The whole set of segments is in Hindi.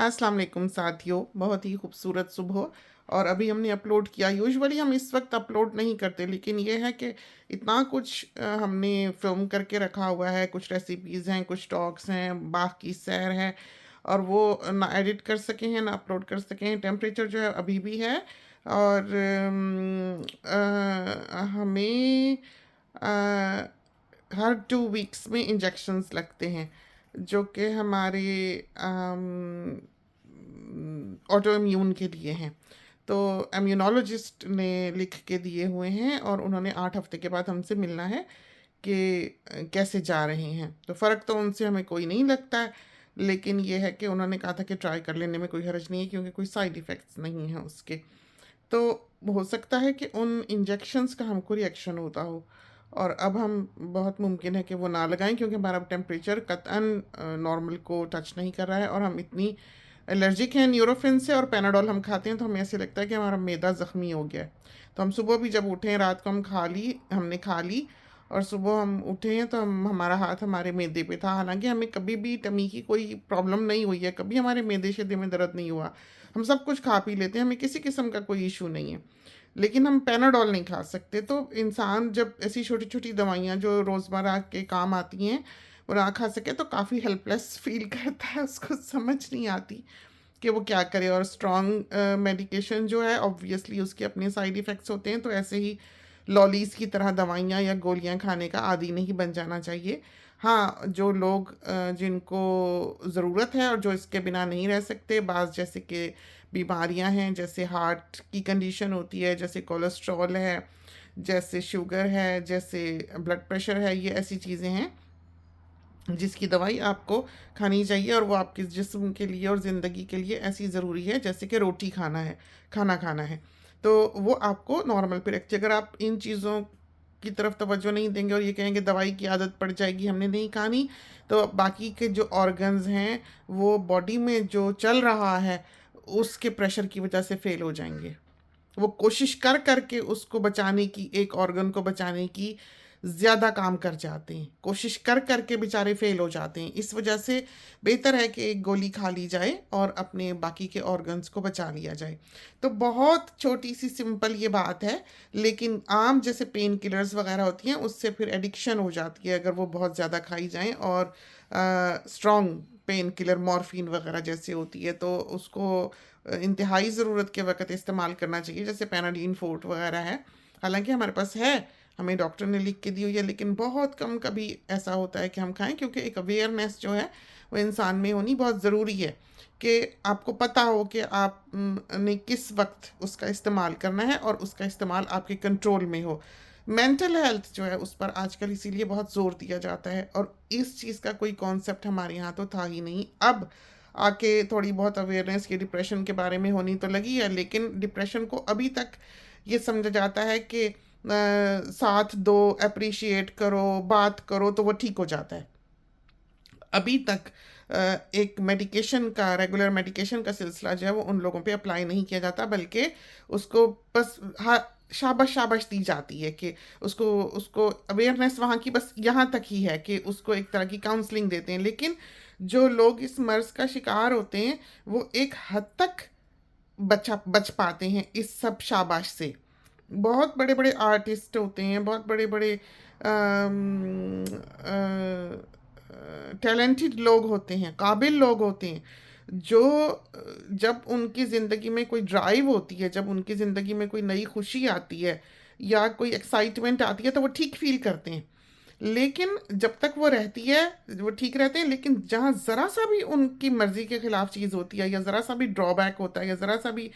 अस्सलाम वालेकुम साथियों, बहुत ही खूबसूरत सुबह। और अभी हमने अपलोड किया। यूजुअली हम इस वक्त अपलोड नहीं करते, लेकिन ये है कि इतना कुछ हमने फिल्म करके रखा हुआ है। कुछ रेसिपीज़ हैं, कुछ टॉक्स हैं, बाग की सैर है, और वो ना एडिट कर सके हैं ना अपलोड कर सके हैं। टेम्परेचर जो है अभी भी है। और हमें अ, हर 2 वीक्स में इंजेक्शंस लगते हैं, जो कि हमारे ऑटो इम्यून के लिए हैं। तो इम्यूनोलॉजिस्ट ने लिख के दिए हुए हैं, और उन्होंने 8 हफ्ते के बाद हमसे मिलना है कि कैसे जा रहे हैं। तो फ़र्क तो उनसे हमें कोई नहीं लगता है, लेकिन ये है कि उन्होंने कहा था कि ट्राई कर लेने में कोई हर्ज नहीं है, क्योंकि कोई साइड इफ़ेक्ट्स नहीं हैं उसके। तो हो सकता है कि उन इंजेक्शंस का हमको रिएक्शन होता हो, और अब हम बहुत मुमकिन है कि वो ना लगाएं, क्योंकि हमारा टेम्परेचर कतई नॉर्मल को टच नहीं कर रहा है, और हम इतनी एलर्जिक हैं न्यूरोफिन से। और पैनाडोल हम खाते हैं तो हमें ऐसे लगता है कि हमारा मैदा ज़ख्मी हो गया है। तो हम सुबह भी जब उठे, रात को हमने खा ली, और सुबह हम उठे हैं तो हमारा हाथ हमारे मैदे पे था। हालांकि हमें कभी भी टमी की कोई प्रॉब्लम नहीं हुई है, कभी हमारे मैदे शैदे में दर्द नहीं हुआ। हम सब कुछ खा पी लेते हैं, हमें किसी किस्म का कोई इशू नहीं है। लेकिन हम पैनाडोल नहीं खा सकते। तो इंसान जब ऐसी छोटी छोटी दवाइयाँ जो रोज़मर्रा के काम आती हैं वो ना खा सके, तो काफ़ी हेल्पलेस फील करता है, उसको समझ नहीं आती कि वो क्या करे। और स्ट्रॉन्ग मेडिकेशन जो है, ऑब्वियसली उसके अपने साइड इफ़ेक्ट्स होते हैं। तो ऐसे ही लॉलीज़ की तरह दवाइयाँ या गोलियाँ खाने का आदी नहीं बन जाना चाहिए। हाँ, जो लोग जिनको ज़रूरत है और जो इसके बिना नहीं रह सकते, बाज़ जैसे कि बीमारियां हैं, जैसे हार्ट की कंडीशन होती है, जैसे कोलेस्ट्रॉल है, जैसे शुगर है, जैसे ब्लड प्रेशर है, ये ऐसी चीज़ें हैं जिसकी दवाई आपको खानी चाहिए, और वो आपके जिस्म के लिए और ज़िंदगी के लिए ऐसी ज़रूरी है जैसे कि रोटी खाना है, खाना खाना है। तो वो आपको नॉर्मल पे रखती है। अगर आप इन चीज़ों की तरफ तवज्जो नहीं देंगे और ये कहेंगे दवाई की आदत पड़ जाएगी, हमने नहीं खानी, तो बाकी के जो ऑर्गन्स हैं वो बॉडी में जो चल रहा है उसके प्रेशर की वजह से फेल हो जाएंगे। वो कोशिश कर करके उसको बचाने की, एक ऑर्गन को बचाने की ज़्यादा काम कर जाते हैं, कोशिश कर करके बेचारे फेल हो जाते हैं। इस वजह से बेहतर है कि एक गोली खा ली जाए और अपने बाकी के ऑर्गन्स को बचा लिया जाए। तो बहुत छोटी सी सिंपल ये बात है, लेकिन आम जैसे पेन किलर्स वगैरह होती हैं उससे फिर एडिक्शन हो जाती है अगर वो बहुत ज़्यादा खाई जाएं। और स्ट्रॉन्ग पेन किलर मॉर्फिन वगैरह जैसे होती है, तो उसको इंतहाई ज़रूरत के वक़्त इस्तेमाल करना चाहिए, जैसे पैनाडीन फोर्ट वगैरह है। हालांकि हमारे पास है, हमें डॉक्टर ने लिख के दी हुई है, लेकिन बहुत कम कभी ऐसा होता है कि हम खाएं, क्योंकि एक अवेयरनेस जो है वो इंसान में होनी बहुत ज़रूरी है कि आपको पता हो कि आप ने किस वक्त उसका इस्तेमाल करना है और उसका इस्तेमाल आपके कंट्रोल में हो। मेंटल हेल्थ जो है उस पर आजकल इसीलिए बहुत ज़ोर दिया जाता है, और इस चीज़ का कोई कॉन्सेप्ट हमारे यहाँ तो था ही नहीं। अब आके थोड़ी बहुत अवेयरनेस की डिप्रेशन के बारे में होनी तो लगी है, लेकिन डिप्रेशन को अभी तक ये समझा जाता है कि साथ दो, अप्रिशिएट करो, बात करो तो वो ठीक हो जाता है। अभी तक एक मेडिकेशन का, रेगुलर मेडिकेशन का सिलसिला जो है वो उन लोगों पे अप्लाई नहीं किया जाता, बल्कि उसको बस हाँ शाबाश शाबाश दी जाती है कि उसको उसको अवेयरनेस वहाँ की बस यहाँ तक ही है कि उसको एक तरह की काउंसलिंग देते हैं। लेकिन जो लोग इस मर्ज़ का शिकार होते हैं वो एक हद तक बच पाते हैं इस सब शाबाश से। बहुत बड़े बड़े आर्टिस्ट होते हैं, बहुत बड़े बड़े टैलेंटेड लोग होते हैं, काबिल लोग होते हैं, जो जब उनकी ज़िंदगी में कोई ड्राइव होती है, जब उनकी ज़िंदगी में कोई नई खुशी आती है या कोई एक्साइटमेंट आती है, तो वो ठीक फील करते हैं। लेकिन जब तक वो रहती है वो ठीक रहते हैं, लेकिन जहाँ ज़रा सा भी उनकी मर्ज़ी के ख़िलाफ़ चीज़ होती है, या ज़रा सा भी ड्रॉबैक होता है, या ज़रा सा भी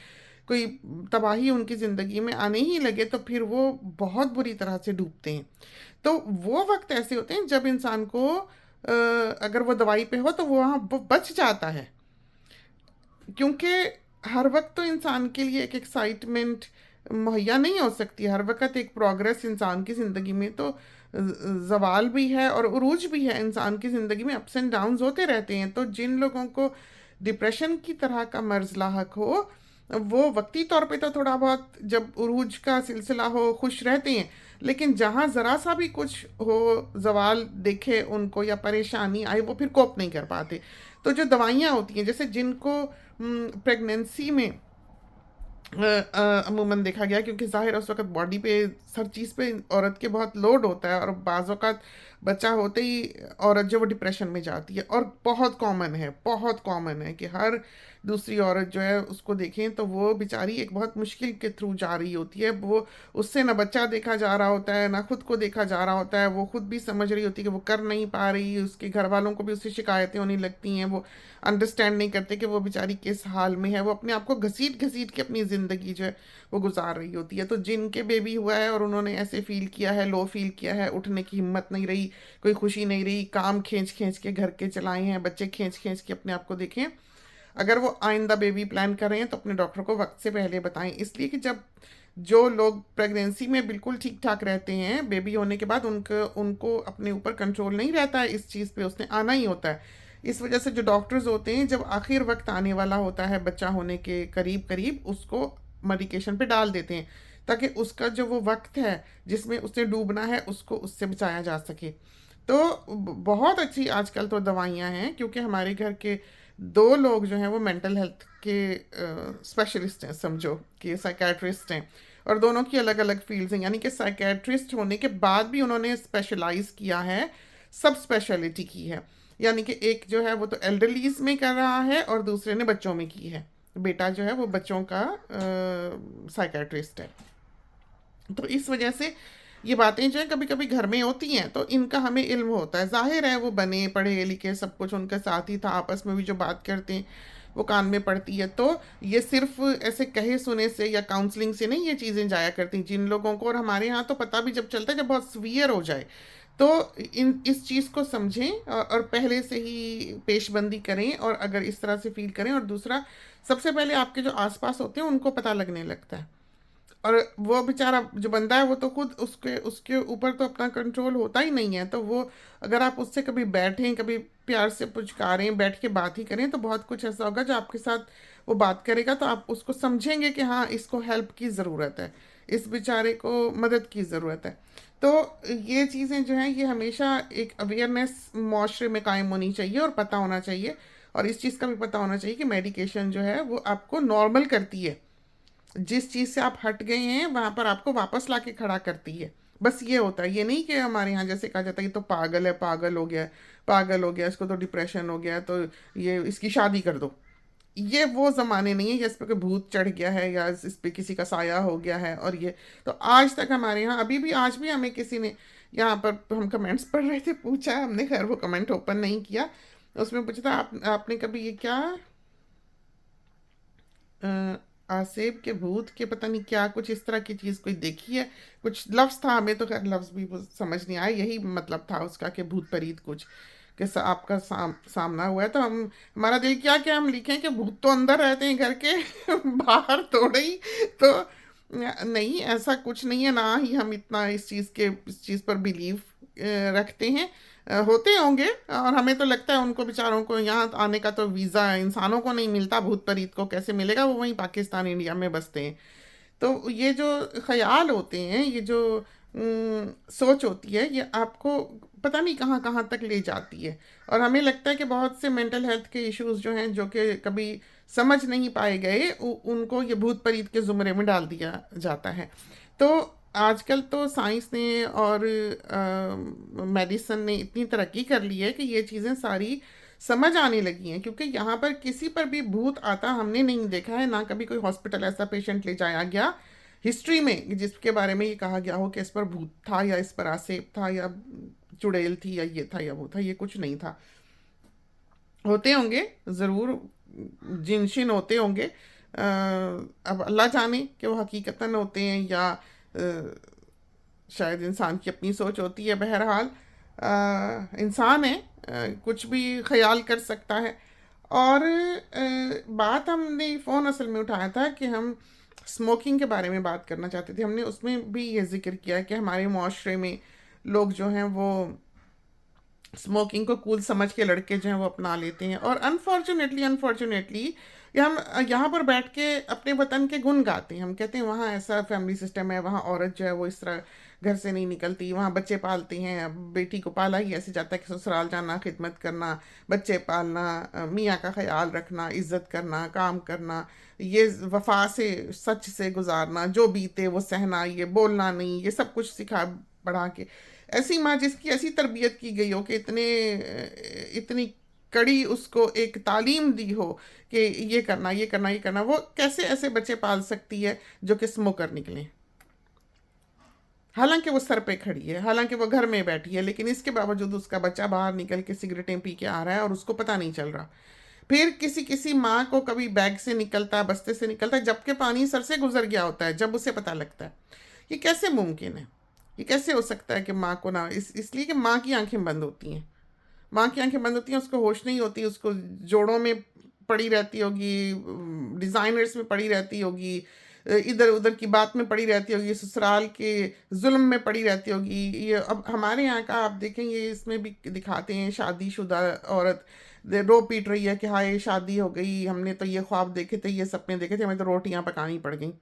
कोई तबाही उनकी ज़िंदगी में आने ही लगे, तो फिर वो बहुत बुरी तरह से डूबते हैं। तो वो वक्त ऐसे होते हैं जब इंसान को अगर वो दवाई पे हो तो वो वहाँ वो बच जाता है, क्योंकि हर वक्त तो इंसान के लिए एक एक्साइटमेंट मुहैया नहीं हो सकती। हर वक्त एक प्रोग्रेस इंसान की ज़िंदगी में तो जवाल भी है और उरूज भी है। इंसान की ज़िंदगी में अप्स एंड डाउन्स होते रहते हैं। तो जिन लोगों को डिप्रेशन की तरह का मर्ज़ लाहक हो, वो वक्ती तौर पे तो थोड़ा बहुत जब उरूज का सिलसिला हो खुश रहते हैं, लेकिन जहाँ ज़रा सा भी कुछ हो, जवाल देखे उनको या परेशानी आए, वो फिर कोप नहीं कर पाते। तो जो दवाइयाँ होती हैं, जैसे जिनको प्रेगनेंसी में अमूमन देखा गया, क्योंकि ज़ाहिर है उस वक़्त बॉडी पे हर चीज़ पे औरत के बहुत लोड होता है, और बाज़ औक़ात बच्चा होते ही औरत जो वो डिप्रेशन में जाती है, और बहुत कॉमन है कि हर दूसरी औरत जो है उसको देखें तो वो बेचारी एक बहुत मुश्किल के थ्रू जा रही होती है। वो उससे ना बच्चा देखा जा रहा होता है, ना खुद को देखा जा रहा होता है, वो खुद भी समझ रही होती है कि वो कर नहीं पा रही, उसके घर वालों को भी उससे शिकायतें होने लगती हैं, वो अंडरस्टैंड नहीं करते कि वो बेचारी किस हाल में है, वो अपने आप को घसीट घसीट के अपनी ज़िंदगी जो है वो गुजार रही होती है। तो जिनके बेबी हुआ है और उन्होंने ऐसे फील किया है, लो फील किया है, उठने की हिम्मत नहीं रही, कोई खुशी नहीं रही, काम खींच खींच के घर के चलाए हैं, बच्चे खींच खींच के अपने आप को देखें, अगर वो आइंदा बेबी प्लान कर रहे हैं तो अपने डॉक्टर को वक्त से पहले बताएं। इसलिए कि जब जो लोग प्रेगनेंसी में बिल्कुल ठीक ठाक रहते हैं, बेबी होने के बाद उनको उनको अपने ऊपर कंट्रोल नहीं रहता है, इस चीज़ पे उसने आना ही होता है। इस वजह से जो डॉक्टर्स होते हैं, जब आखिर वक्त आने वाला होता है बच्चा होने के करीब करीब, उसको मेडिकेशन पे डाल देते हैं, ताकि उसका जो वो वक्त है जिसमें उसने डूबना है उसको उससे बचाया जा सके। तो बहुत अच्छी आजकल तो दवाइयाँ हैं, क्योंकि हमारे घर के दो लोग जो हैं वो मेंटल हेल्थ के स्पेशलिस्ट हैं, समझो कि साइकेट्रिस्ट हैं, और दोनों की अलग अलग फील्ड्स हैं, यानी कि साइकेट्रिस्ट होने के बाद भी उन्होंने स्पेशलाइज किया है, सब स्पेशलिटी की है। यानी कि एक जो है वो तो एल्डरलीज में कर रहा है और दूसरे ने बच्चों में की है। बेटा जो है वो बच्चों का साइकेट्रिस्ट है। तो इस वजह से ये बातें जो है कभी कभी घर में होती हैं, तो इनका हमें इल्म होता है। जाहिर है वो बने पढ़े लिखे सब कुछ उनके साथ ही था, आपस में भी जो बात करते हैं वो कान में पड़ती है। तो ये सिर्फ ऐसे कहे सुने से या काउंसलिंग से नहीं ये चीज़ें जाया करती जिन लोगों को। और हमारे यहाँ तो पता भी जब चलता है जब बहुत सीवियर हो जाए, तो इन इस चीज़ को समझें और पहले से ही पेशबंदी करें, और अगर इस तरह से फील करें। और दूसरा, सबसे पहले आपके जो आसपास होते हैं उनको पता लगने लगता है, और वो बेचारा जो बंदा है वो तो खुद उसके उसके ऊपर तो अपना कंट्रोल होता ही नहीं है। तो वो, अगर आप उससे कभी बैठें, कभी प्यार से पुचकारें, बैठ के बात ही करें, तो बहुत कुछ ऐसा होगा जो आपके साथ वो बात करेगा, तो आप उसको समझेंगे कि हाँ, इसको हेल्प की ज़रूरत है, इस बेचारे को मदद की ज़रूरत है। तो ये चीज़ें जो हैं ये हमेशा एक अवेयरनेस माशरे में कायम होनी चाहिए और पता होना चाहिए। और इस चीज़ का भी पता होना चाहिए कि मेडिकेशन जो है वो आपको नॉर्मल करती है, जिस चीज़ से आप हट गए हैं वहाँ पर आपको वापस लाके खड़ा करती है। बस ये होता है, ये नहीं कि हमारे यहाँ जैसे कहा जाता है ये तो पागल है, पागल हो गया है, पागल हो गया, इसको तो डिप्रेशन हो गया है, तो ये इसकी शादी कर दो। ये वो ज़माने नहीं है, या इस पे कोई भूत चढ़ गया है, या इस पे किसी का साया हो गया है। और ये तो आज तक हमारे यहाँ अभी भी, आज भी हमें किसी ने, यहाँ पर हम कमेंट्स पढ़ रहे थे, पूछा, हमने खैर वो कमेंट ओपन नहीं किया, उसमें पूछा था आपने कभी ये क्या अ, आसेब के भूत के पता नहीं क्या कुछ इस तरह की चीज़ कोई देखी है, कुछ लफ्ज़ था, हमें तो खैर लफ्ज़ भी वो समझ नहीं आया, यही मतलब था उसका कि भूत प्रीत कुछ कि आपका सामना हुआ है। तो हम, हमारा दिल क्या क्या हम लिखें कि भूत तो अंदर रहते हैं घर के बाहर थोड़े ही। तो नहीं, ऐसा कुछ नहीं है, ना ही हम इतना इस चीज़ पर बिलीव रखते हैं। होते होंगे, और हमें तो लगता है उनको बेचारों को यहाँ आने का तो वीज़ा इंसानों को नहीं मिलता, भूत प्रेत को कैसे मिलेगा, वो वहीं पाकिस्तान इंडिया में बसते हैं। तो ये जो ख्याल होते हैं, ये जो सोच होती है, ये आपको पता नहीं कहाँ कहाँ तक ले जाती है। और हमें लगता है कि बहुत से मेंटल हेल्थ के इश्यूज जो हैं, जो कि कभी समझ नहीं पाए गए, उनको ये भूत प्रेत के ज़ुमरे में डाल दिया जाता है। तो आजकल तो साइंस ने और मेडिसन ने इतनी तरक्की कर ली है कि ये चीज़ें सारी समझ आने लगी हैं, क्योंकि यहाँ पर किसी पर भी भूत आता हमने नहीं देखा है, ना कभी कोई हॉस्पिटल ऐसा पेशेंट ले जाया गया हिस्ट्री में जिसके बारे में ये कहा गया हो कि इस पर भूत था, या इस पर आसेब था, या चुड़ैल थी, या ये था या वो था। ये कुछ नहीं था। होते होंगे ज़रूर, जिनशिन होते होंगे, अब अल्लाह जाने कि वो हकीकतन होते हैं या शायद इंसान की अपनी सोच होती है। बहरहाल इंसान है, कुछ भी ख्याल कर सकता है। और बात हमने फ़ोन असल में उठाया था कि हम स्मोकिंग के बारे में बात करना चाहते थे। हमने उसमें भी ये ज़िक्र किया कि हमारे माशरे में लोग जो हैं वो स्मोकिंग को कूल समझ के लड़के जो हैं वो अपना लेते हैं, और अनफॉर्चुनेटली हम यहाँ पर बैठ के अपने वतन के गुण गाते हैं। हम कहते हैं वहाँ ऐसा फैमिली सिस्टम है, वहाँ औरत जो है वो इस तरह घर से नहीं निकलती, वहाँ बच्चे पालती हैं। अब बेटी को पाला ही ऐसे जाता है कि ससुराल जाना, खिदमत करना, बच्चे पालना, मियाँ का ख्याल रखना, इज्जत करना, काम करना, ये वफा से, सच से गुजारना, जो बीते वो सहना, ये बोलना नहीं, ये सब कुछ सिखा बढ़ा के। ऐसी माँ जिसकी ऐसी तरबियत की गई हो कि इतनी कड़ी उसको एक तालीम दी हो कि ये करना, ये करना, ये करना, वो कैसे ऐसे बच्चे पाल सकती है जो कि स्मोकर निकले? हालांकि वो सर पे खड़ी है, हालांकि वो घर में बैठी है, लेकिन इसके बावजूद उसका बच्चा बाहर निकल के सिगरेटें पी के आ रहा है और उसको पता नहीं चल रहा। फिर किसी किसी माँ को कभी बैग से निकलता है, बस्ते से निकलता है, जबकि पानी सर से गुजर गया होता है, जब उसे पता लगता है। ये कैसे मुमकिन है? ये कैसे हो सकता है कि माँ को ना, इसलिए कि माँ की आंखें बंद होती हैं। माँ की आंखें बंद होती हैं, उसको होश नहीं होती, उसको जोड़ों में पड़ी रहती होगी, डिज़ाइनर्स में पड़ी रहती होगी, इधर उधर की बात में पड़ी रहती होगी, ससुराल के जुल्म में पड़ी रहती होगी। ये अब हमारे यहाँ का आप देखेंगे, इसमें भी दिखाते हैं शादीशुदा औरत रो पीट रही है कि हाय शादी हो गई, हमने तो ये ख्वाब देखे थे, ये सपने देखे थे, हमें तो रोटियां पकानी पड़ गई,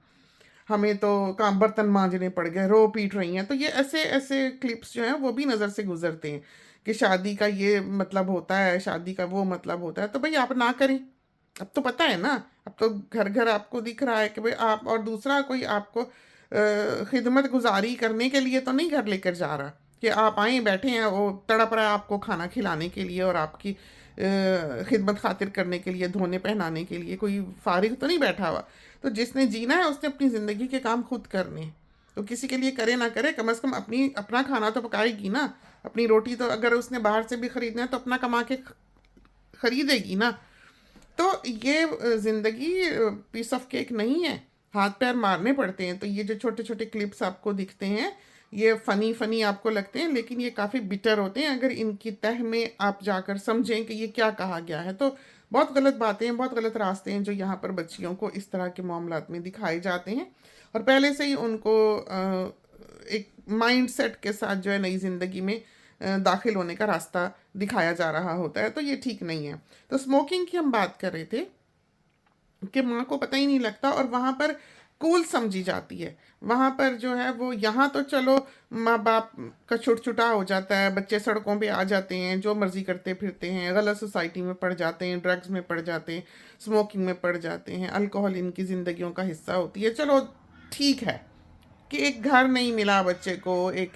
हमें तो काम बर्तन मांजने पड़ गए, रो पीट रही हैं। तो ये ऐसे ऐसे क्लिप्स जो हैं वो भी नज़र से गुजरते हैं कि शादी का ये मतलब होता है, शादी का वो मतलब होता है। तो भाई आप ना करें, अब तो पता है ना, अब तो घर घर आपको दिख रहा है कि भाई आप, और दूसरा कोई आपको खिदमत गुजारी करने के लिए तो नहीं घर लेकर जा रहा कि आप आए बैठे हैं, वो तड़प रहा है आपको खाना खिलाने के लिए और आपकी खिदमत खातिर करने के लिए, धोने पहनाने के लिए, कोई फारिग तो नहीं बैठा हुआ। तो जिसने जीना है उसने अपनी ज़िंदगी के काम खुद करने हैं। तो किसी के लिए करे ना करे, कम से कम अपना खाना तो पकाएगी ना, अपनी रोटी तो अगर उसने बाहर से भी खरीदना है तो अपना कमा के खरीदेगी ना। तो ये ज़िंदगी पीस ऑफ केक नहीं है, हाथ पैर मारने पड़ते हैं। तो ये जो छोटे छोटे क्लिप्स आपको दिखते हैं, ये फ़नी फ़नी आपको लगते हैं, लेकिन ये काफ़ी बिटर होते हैं अगर इनकी तह में आप जाकर समझें कि ये क्या कहा गया है। तो बहुत गलत बातें हैं, बहुत गलत रास्ते हैं जो यहाँ पर बच्चियों को इस तरह के मामलात में दिखाए जाते हैं, और पहले से ही उनको एक माइंड सेट के साथ जो है नई ज़िंदगी में दाखिल होने का रास्ता दिखाया जा रहा होता है। तो ये ठीक नहीं है। तो स्मोकिंग की हम बात कर रहे थे कि माँ को पता ही नहीं लगता और वहाँ पर कूल समझी जाती है। वहाँ पर जो है वो, यहाँ तो चलो माँ बाप का छुटछुटा हो जाता है, बच्चे सड़कों पे आ जाते हैं, जो मर्जी करते फिरते हैं, गलत सोसाइटी में पड़ जाते हैं, ड्रग्स में पड़ जाते हैं, स्मोकिंग में पड़ जाते हैं, अल्कोहल इनकी ज़िंदगियों का हिस्सा होती है। चलो ठीक है कि एक घर नहीं मिला बच्चे को, एक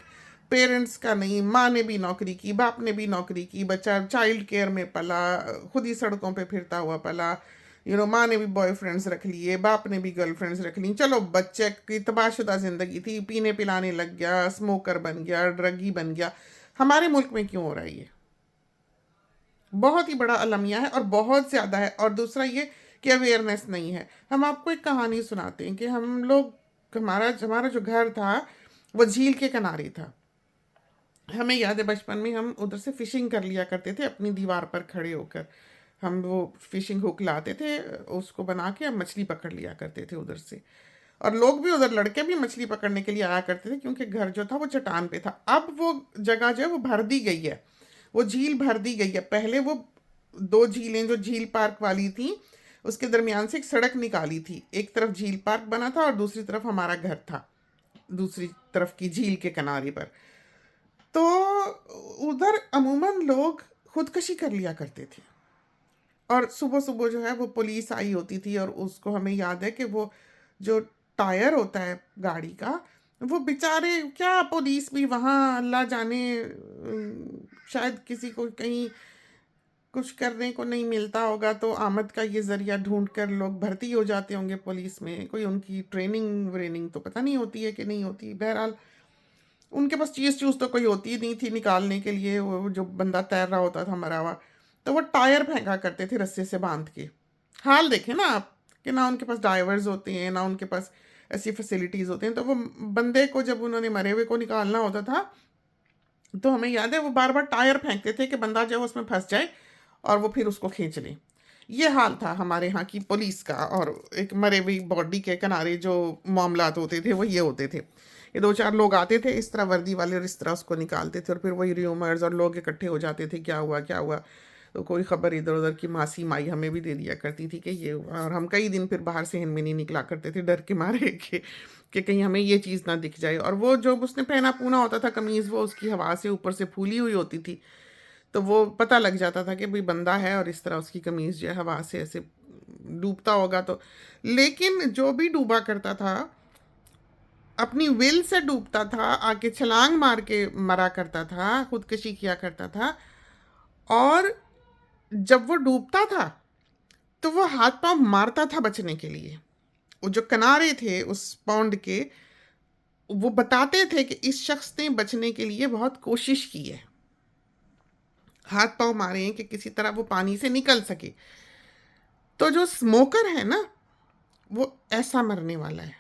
पेरेंट्स का नहीं, माँ ने भी नौकरी की, बाप ने भी नौकरी की, बच्चा चाइल्ड केयर में पला, खुद ही सड़कों पे फिरता हुआ पला, माँ ने भी बॉयफ्रेंड्स रख लिए, बाप ने भी गर्लफ्रेंड्स रख ली, चलो बच्चे की तबाहशुदा ज़िंदगी थी, पीने पिलाने लग गया, स्मोकर बन गया, ड्रगी बन गया। हमारे मुल्क में क्यों हो रहा है ये? बहुत ही बड़ा अलमिया है और बहुत ज़्यादा है। और दूसरा ये कि अवेयरनेस नहीं है। हम आपको एक कहानी सुनाते हैं कि हम लोग, हमारा हमारा जो घर था वो झील के किनारे था। हमें याद है बचपन में हम उधर से फिशिंग कर लिया करते थे, अपनी दीवार पर खड़े होकर हम वो फिशिंग हुक लाते थे, उसको बना के हम मछली पकड़ लिया करते थे उधर से। और लोग भी उधर, लड़के भी मछली पकड़ने के लिए आया करते थे, क्योंकि घर जो था वो चट्टान पे था। अब वो जगह जो है वो भर दी गई है, वो झील भर दी गई है। पहले वो दो झीलें जो झील पार्क वाली थी, उसके दरमियान से एक सड़क निकाली थी, एक तरफ झील पार्क बना था और दूसरी तरफ हमारा घर था, दूसरी तरफ की झील के किनारे पर। तो उधर अमूमन लोग खुदकशी कर लिया करते थे, और सुबह सुबह जो है वो पुलिस आई होती थी, और उसको हमें याद है कि वो जो टायर होता है गाड़ी का, वो बेचारे क्या, पुलिस भी वहाँ अल्लाह जाने, शायद किसी को कहीं कुछ करने को नहीं मिलता होगा तो आमद का ये ज़रिया ढूंढ कर लोग भर्ती हो जाते होंगे पुलिस में। कोई उनकी ट्रेनिंग व्रेनिंग तो पता नहीं होती है कि नहीं होती। बहरहाल उनके पास चीज़ चूज़ तो कोई होती ही नहीं थी निकालने के लिए, वो जो बंदा तैर रहा होता था मरा हुआ, तो वो टायर फेंका करते थे रस्से से बांध के। हाल देखें ना आप कि ना उनके पास ड्राइवर्स होते हैं, ना उनके पास ऐसी फैसिलिटीज़ होती हैं। तो वो बंदे को जब उन्होंने मरे हुए को निकालना होता था, तो हमें याद है वो बार बार टायर फेंकते थे कि बंदा जो है उसमें फंस जाए और वो फिर उसको खींच ले। ये हाल था हमारे यहाँ की पुलिस का, और एक मरे हुई बॉडी के किनारे जो मामलात होते थे वो ये होते थे। ये दो चार लोग आते थे इस तरह वर्दी वाले, और इस तरह उसको निकालते थे, और फिर वही र्यूमर्स और लोग इकट्ठे हो जाते थे, क्या हुआ क्या हुआ। तो कोई खबर इधर उधर की मासी माई हमें भी दे दिया करती थी कि ये हुआ, और हम कई दिन फिर बाहर सहन में नहीं निकला करते थे डर के मारे कि कहीं हमें ये चीज़ ना दिख जाए। और वो जो उसने पहना पूना होता था कमीज़, वो उसकी हवा से ऊपर से फूली हुई होती थी, तो वो पता लग जाता था कि भाई बंदा है, और इस तरह उसकी कमीज़ जो है हवा से ऐसे डूबता होगा तो। लेकिन जो भी डूबा करता था अपनी विल से डूबता था, आके छलांग मार के मरा करता था, खुदकुशी किया करता था। और जब वो डूबता था तो वो हाथ पांव मारता था बचने के लिए। वो जो किनारे थे उस पौंड के, वो बताते थे कि इस शख्स ने बचने के लिए बहुत कोशिश की है, हाथ पांव मारे हैं कि किसी तरह वो पानी से निकल सके। तो जो स्मोकर है ना, वो ऐसा मरने वाला है।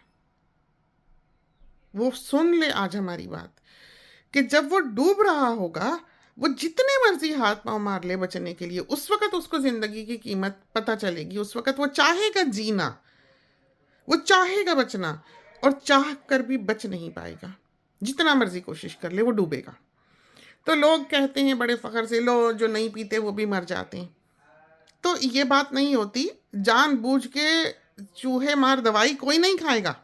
वो सुन ले आज हमारी बात, कि जब वो डूब रहा होगा, वो जितने मर्जी हाथ पांव मार ले बचने के लिए, उस वक्त उसको जिंदगी की कीमत पता चलेगी। उस वक्त वो चाहेगा जीना, वो चाहेगा बचना, और चाह कर भी बच नहीं पाएगा। जितना मर्जी कोशिश कर ले वो डूबेगा। तो लोग कहते हैं बड़े फख्र से, लो जो नहीं पीते वो भी मर जाते हैं। तो ये बात नहीं होती। जानबूझ के चूहे मार दवाई कोई नहीं खाएगा।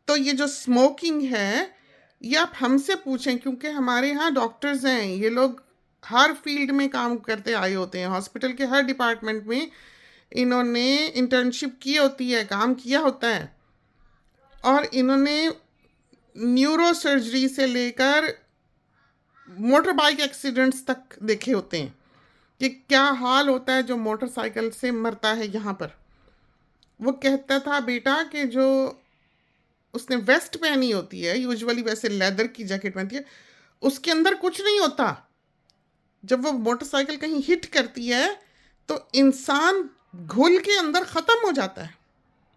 तो ये जो स्मोकिंग है, ये आप हमसे पूछें, क्योंकि हमारे यहाँ डॉक्टर्स हैं, ये लोग हर फील्ड में काम करते आए होते हैं, हॉस्पिटल के हर डिपार्टमेंट में इन्होंने इंटर्नशिप की होती है, काम किया होता है। और इन्होंने न्यूरो सर्जरी से लेकर मोटर बाइक एक्सीडेंट्स तक देखे होते हैं कि क्या हाल होता है जो मोटरसाइकिल से मरता है यहाँ पर। वो कहता था बेटा कि जो उसने वेस्ट पहनी होती है, यूजुअली वैसे लेदर की जैकेट पहनती है, उसके अंदर कुछ नहीं होता। जब वो मोटरसाइकिल कहीं हिट करती है तो इंसान घुल के अंदर ख़त्म हो जाता है,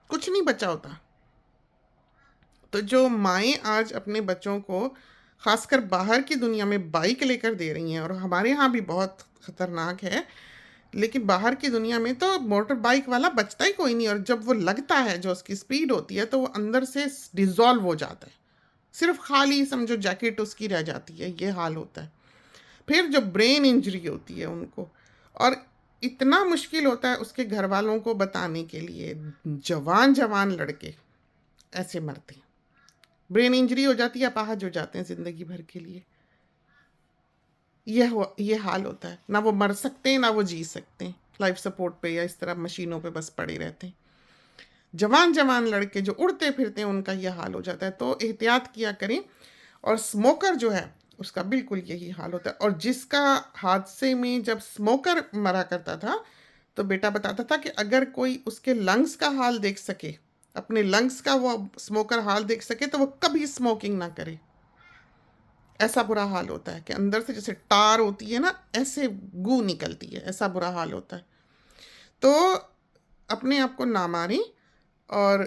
कुछ नहीं बचा होता। तो जो माएँ आज अपने बच्चों को खासकर बाहर की दुनिया में बाइक लेकर दे रही हैं, और हमारे यहाँ भी बहुत ख़तरनाक है, लेकिन बाहर की दुनिया में तो मोटर बाइक वाला बचता ही कोई नहीं। और जब वो लगता है, जो उसकी स्पीड होती है, तो वो अंदर से डिज़ोल्व हो जाता है, सिर्फ खाली समझो जैकेट उसकी रह जाती है, ये हाल होता है। फिर जो ब्रेन इंजरी होती है उनको, और इतना मुश्किल होता है उसके घर वालों को बताने के लिए। जवान जवान लड़के ऐसे मरते हैं, ब्रेन इंजरी हो जाती है, अपाहज हो जाते हैं ज़िंदगी भर के लिए। ये हाल होता है। ना वो मर सकते हैं, ना वो जी सकते हैं, लाइफ सपोर्ट पे या इस तरह मशीनों पे बस पड़े रहते हैं। जवान जवान लड़के जो उड़ते फिरते हैं, उनका ये हाल हो जाता है। तो एहतियात किया करें। और स्मोकर जो है उसका बिल्कुल यही हाल होता है। और जिसका हादसे में जब स्मोकर मरा करता था, तो बेटा बताता था कि अगर कोई उसके लंग्स का हाल देख सके, अपने लंग्स का वो स्मोकर हाल देख सके, तो वो कभी स्मोकिंग ना करे। ऐसा बुरा हाल होता है कि अंदर से जैसे टार होती है ना, ऐसे गू निकलती है, ऐसा बुरा हाल होता है। तो अपने आप को ना मारें और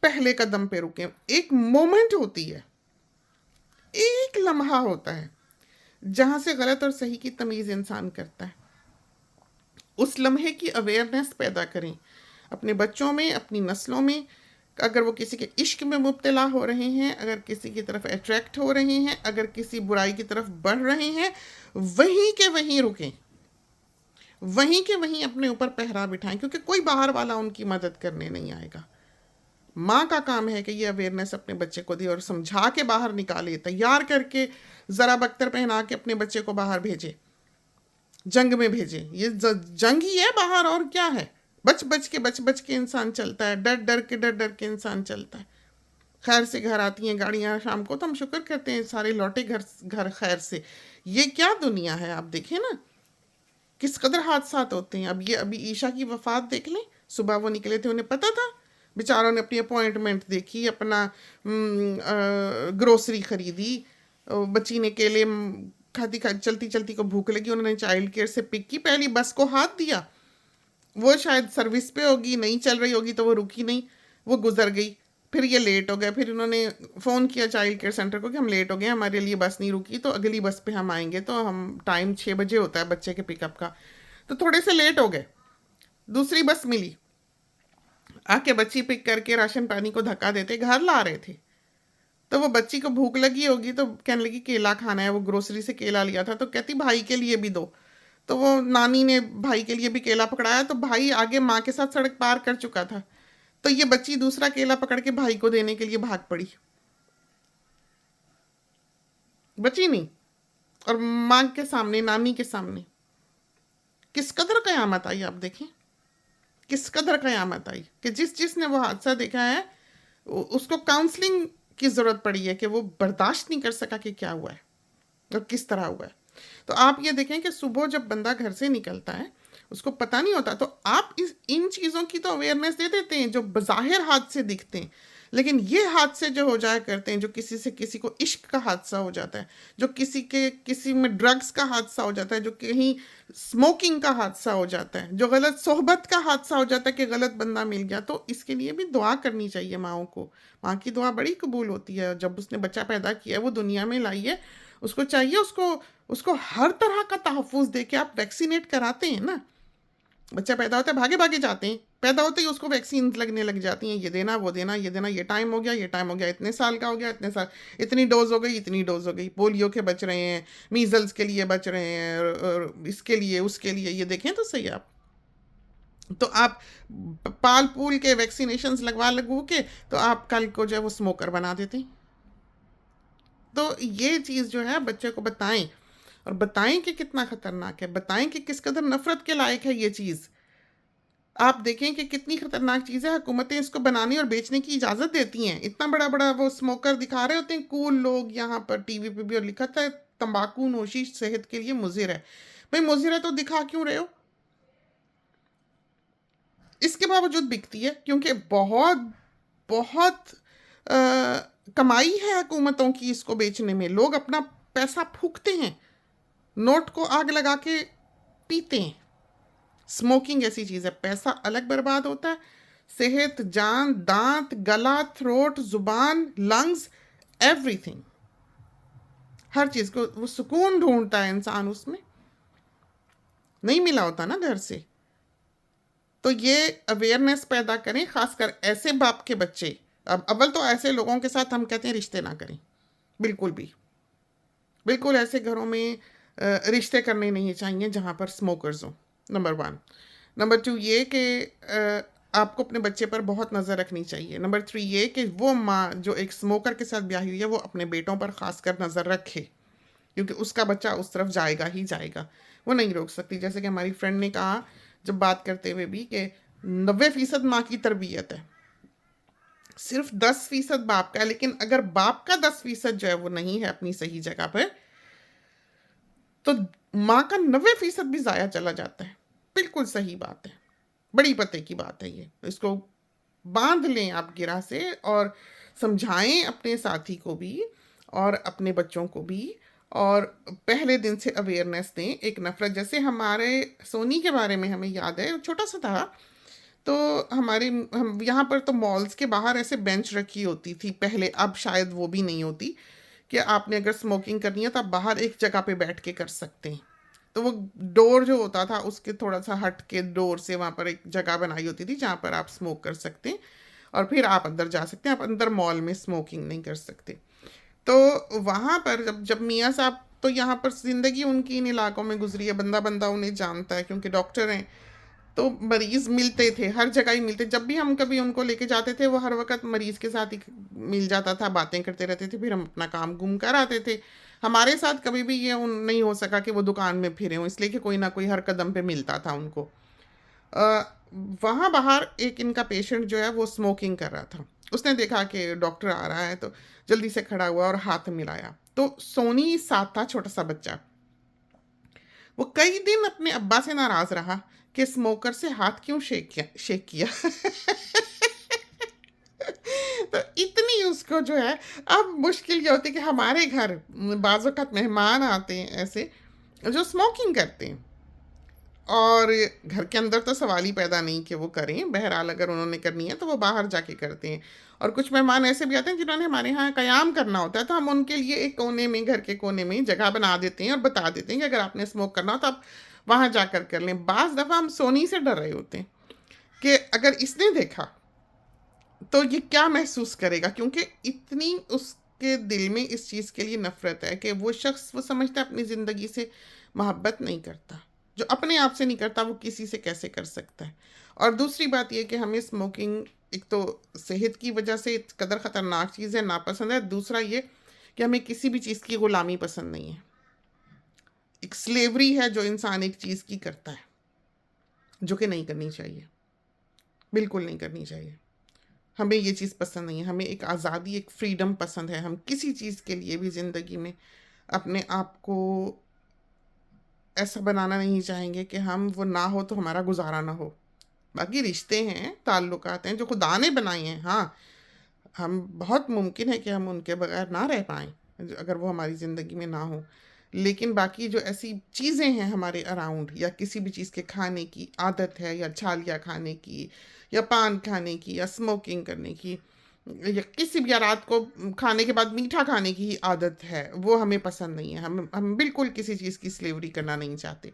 पहले कदम पे रुकें। एक मोमेंट होती है, एक लम्हा होता है जहां से गलत और सही की तमीज़ इंसान करता है। उस लम्हे की अवेयरनेस पैदा करें अपने बच्चों में, अपनी नस्लों में। अगर वो किसी के इश्क में मुब्तला हो रहे हैं, अगर किसी की तरफ अट्रैक्ट हो रहे हैं, अगर किसी बुराई की तरफ बढ़ रहे हैं, वहीं के वहीं रुकें, वहीं के वहीं अपने ऊपर पहरा बिठाएं, क्योंकि कोई बाहर वाला उनकी मदद करने नहीं आएगा। माँ का काम है कि ये अवेयरनेस अपने बच्चे को दे और समझा के बाहर निकाले, तैयार करके ज़रा बख्तर पहना के अपने बच्चे को बाहर भेजे, जंग में भेजे। ये जंग ही है बाहर, और क्या है। बच बच के इंसान चलता है, डर डर के इंसान चलता है। खैर से घर आती हैं गाड़ियाँ शाम को, तो हम शुक्र करते हैं सारे लौटे घर खैर से। ये क्या दुनिया है, आप देखें ना किस कदर हादसात होते हैं। अब ये अभी ईशा की वफ़ात देख लें, सुबह वो निकले थे, उन्हें पता था, बेचारों ने अपनी अपॉइंटमेंट देखी, अपना ग्रोसरी ख़रीदी, बच्ची ने केले खाती चलती चलती को भूख लगी, उन्होंने चाइल्ड केयर से पिक की, पहली बस को हाथ दिया। वो शायद सर्विस पे होगी, नहीं चल रही होगी, तो वो रुकी नहीं, वो गुजर गई। फिर ये लेट हो गया, फिर उन्होंने फ़ोन किया चाइल्ड केयर सेंटर को कि हम लेट हो गए, हमारे लिए बस नहीं रुकी, तो अगली बस पे हम आएंगे। तो हम टाइम 6 बजे होता है बच्चे के पिकअप का, तो थोड़े से लेट हो गए। दूसरी बस मिली, आके बच्ची पिक करके राशन पानी को धक्का देते घर ला रहे थे। तो वो बच्ची को भूख लगी होगी, तो कहने लगी केला खाना है, वो ग्रोसरी से केला लिया था, तो कहती भाई के लिए भी दो। तो वो नानी ने भाई के लिए भी केला पकड़ाया, तो भाई आगे माँ के साथ सड़क पार कर चुका था, तो ये बच्ची दूसरा केला पकड़ के भाई को देने के लिए भाग पड़ी, बची नहीं। और माँ के सामने, नानी के सामने किस कदर कयामत आई, आप देखें किस कदर कयामत आई कि जिसने वो हादसा देखा है उसको काउंसलिंग की जरूरत पड़ी है कि वो बर्दाश्त नहीं कर सका कि क्या हुआ है और किस तरह हुआ है। तो आप ये देखें कि सुबह जब बंदा घर से निकलता है उसको पता नहीं होता, तो आप इन चीज़ों की तो अवेयरनेस दे देते हैं जो बज़ाहिर हादसे दिखते हैं, लेकिन ये हादसे जो हो जाया करते हैं, जो किसी से किसी को इश्क का हादसा हो जाता है, जो किसी में ड्रग्स का हादसा हो जाता है, जो कहीं स्मोकिंग का हादसा हो जाता है, जो गलत सोहबत का हादसा हो जाता है कि गलत बंदा मिल गया, तो इसके लिए भी दुआ करनी चाहिए माओं को। माँ की दुआ बड़ी कबूल होती है। जब उसने बच्चा पैदा किया है, वो दुनिया में लाई है, उसको चाहिए उसको उसको हर तरह का तहफ़्फ़ुज़ दे के। आप वैक्सीनेट कराते हैं ना, बच्चा पैदा होता है भागे भागे जाते हैं, पैदा होते ही उसको वैक्सीन लगने लग जाती हैं, ये देना वो देना ये देना, ये टाइम हो गया ये टाइम हो गया, इतने साल का हो गया इतने साल, इतनी डोज हो गई इतनी डोज हो गई, पोलियो के बच रहे हैं, मीजल्स के लिए बच रहे हैं, और इसके लिए उसके लिए, ये देखें तो सही आप। तो आप पाल पूल के वैक्सीनेशन लगवा लगू के तो आप कल को जो है वो स्मोकर बना देते हैं। तो ये चीज़ जो है बच्चे को बताएं, और बताएं कि कितना खतरनाक है, बताएं कि किस कदर नफरत के लायक है ये चीज़। आप देखें कि कितनी खतरनाक चीज़ है, हुकूमतें इसको बनाने और बेचने की इजाज़त देती हैं। इतना बड़ा बड़ा वो स्मोकर दिखा रहे होते हैं कूल लोग, यहाँ पर टीवी पे भी और लिखा था तंबाकू नोशी सेहत के लिए मुज़िर है। भाई मुज़िर है तो दिखा क्यों रहे हो? इसके बावजूद बिकती है क्योंकि बहुत बहुत कमाई है हुकूमतों की इसको बेचने में। लोग अपना पैसा फूकते हैं, नोट को आग लगा के पीते हैं। स्मोकिंग ऐसी चीज़ है, पैसा अलग बर्बाद होता है, सेहत, जान, दांत, गला, थ्रोट, जुबान, लंग्स, एवरीथिंग, हर चीज़ को वो सुकून ढूंढता है इंसान, उसमें नहीं मिला होता ना घर से। तो ये अवेयरनेस पैदा करें, खासकर ऐसे बाप के बच्चे। अब अव्वल तो ऐसे लोगों के साथ हम कहते हैं रिश्ते ना करें, बिल्कुल भी, बिल्कुल ऐसे घरों में रिश्ते करने नहीं चाहिए जहाँ पर स्मोकर्स हों, नंबर 1। नंबर 2 ये कि आपको अपने बच्चे पर बहुत नज़र रखनी चाहिए। नंबर 3 ये कि वो माँ जो एक स्मोकर के साथ ब्याही हुई है वो अपने बेटों पर खासकर नज़र रखे, क्योंकि उसका बच्चा उस तरफ जाएगा ही जाएगा, वो नहीं रोक सकती। जैसे कि हमारी फ्रेंड ने कहा जब बात करते हुए भी कि 90% माँ की तरबियत है, सिर्फ 10% बाप का है। लेकिन अगर बाप का 10% जो है वो नहीं है अपनी सही जगह पर, तो माँ का 90% भी ज़ाया चला जाता है। बिल्कुल सही बात है, बड़ी पते की बात है ये। इसको बांध लें आप गिरा से, और समझाएं अपने साथी को भी और अपने बच्चों को भी, और पहले दिन से अवेयरनेस दें। एक नफरत, जैसे हमारे सोनी के बारे में हमें याद है, छोटा सा था, तो हम यहाँ पर तो मॉल्स के बाहर ऐसे बेंच रखी होती थी पहले, अब शायद वो भी नहीं होती, कि आपने अगर स्मोकिंग करनी है तो आप बाहर एक जगह पे बैठ के कर सकते हैं। तो वो डोर जो होता था उसके थोड़ा सा हट के डोर से वहाँ पर एक जगह बनाई होती थी जहाँ पर आप स्मोक कर सकते हैं, और फिर आप अंदर जा सकते हैं। आप अंदर मॉल में स्मोकिंग नहीं कर सकते। तो वहाँ पर जब मियाँ साहब, तो यहाँ पर ज़िंदगी उनकी इन इलाकों में गुजरी है, बंदा बंदा उन्हें जानता है क्योंकि डॉक्टर हैं, तो मरीज़ मिलते थे, हर जगह ही मिलते। जब भी हम कभी उनको लेके जाते थे वो हर वक्त मरीज़ के साथ ही मिल जाता था, बातें करते रहते थे, फिर हम अपना काम गुम कर आते थे। हमारे साथ कभी भी ये नहीं हो सका कि वो दुकान में फिरे हों, इसलिए कि कोई ना कोई हर कदम पे मिलता था उनको। वहाँ बाहर एक इनका पेशेंट जो है वो स्मोकिंग कर रहा था, उसने देखा कि डॉक्टर आ रहा है तो जल्दी से खड़ा हुआ और हाथ मिलाया। तो सोनी साथ था, छोटा सा बच्चा, वो कई दिन अपने अब्बा से नाराज रहा कि स्मोकर से हाथ क्यों शेक किया। तो इतनी उसको जो है, अब मुश्किल ये होती है कि हमारे घर बाज़ वक़्त मेहमान आते हैं ऐसे जो स्मोकिंग करते हैं, और घर के अंदर तो सवाल ही पैदा नहीं कि वो करें, बहरहाल अगर उन्होंने करनी है तो वो बाहर जाके करते हैं। और कुछ मेहमान ऐसे भी आते हैं जिन्होंने हमारे यहाँ क़याम करना होता है, तो हम उनके लिए एक कोने में, घर के कोने में जगह बना देते हैं और बता देते हैं कि अगर आपने स्मोक करना हो तो आप वहाँ जाकर कर लें। बाज़ दफ़ा हम सोनी से डर रहे होते हैं कि अगर इसने देखा तो ये क्या महसूस करेगा, क्योंकि इतनी उसके दिल में इस चीज़ के लिए नफ़रत है कि वो शख्स, वो समझता है अपनी ज़िंदगी से मोहब्बत नहीं करता, जो अपने आप से नहीं करता वो किसी से कैसे कर सकता है। और दूसरी बात ये कि हमें स्मोकिंग एक तो सेहत की वजह से कदर ख़तरनाक चीज़ है, नापसंद है। दूसरा ये कि हमें किसी भी चीज़ की ग़ुलामी पसंद नहीं है। एक स्लेवरी है जो इंसान एक चीज़ की करता है, जो कि नहीं करनी चाहिए, बिल्कुल नहीं करनी चाहिए। हमें ये चीज़ पसंद नहीं है, हमें एक आज़ादी, एक फ्रीडम पसंद है। हम किसी चीज़ के लिए भी ज़िंदगी में अपने आप को ऐसा बनाना नहीं चाहेंगे कि हम वो ना हो तो हमारा गुज़ारा ना हो। बाकी रिश्ते हैं, ताल्लुकात हैं जो खुदा ने बनाए हैं। हाँ, हम बहुत मुमकिन है कि हम उनके बगैर ना रह पाएँ, अगर वो हमारी ज़िंदगी में ना हों। लेकिन बाकी जो ऐसी चीज़ें हैं हमारे अराउंड, या किसी भी चीज़ के खाने की आदत है, या छालिया खाने की, या पान खाने की, या स्मोकिंग करने की, या किसी भी, या रात को खाने के बाद मीठा खाने की ही आदत है, वो हमें पसंद नहीं है। हम बिल्कुल किसी चीज़ की स्लेवरी करना नहीं चाहते।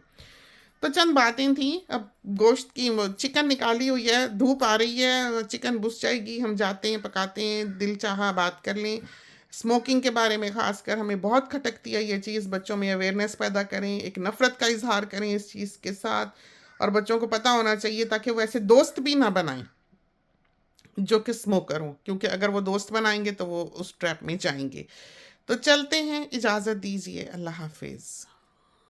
तो चंद बातें थी। अब गोश्त की वो चिकन निकाली हुई है, धूप आ रही है, चिकन बुझ जाएगी, हम जाते हैं, पकाते हैं, दिल चाहा बात कर लें। स्मोकिंग के बारे में ख़ासकर हमें बहुत खटकती है ये चीज़। बच्चों में अवेयरनेस पैदा करें, एक नफ़रत का इज़हार करें इस चीज़ के साथ, और बच्चों को पता होना चाहिए ताकि वो ऐसे दोस्त भी ना बनाएँ जो कि स्मोकर हों, क्योंकि अगर वो दोस्त बनाएँगे तो वो उस ट्रैप में जाएँगे। तो चलते हैं, इजाज़त दीजिए, अल्लाह हाफ़िज़।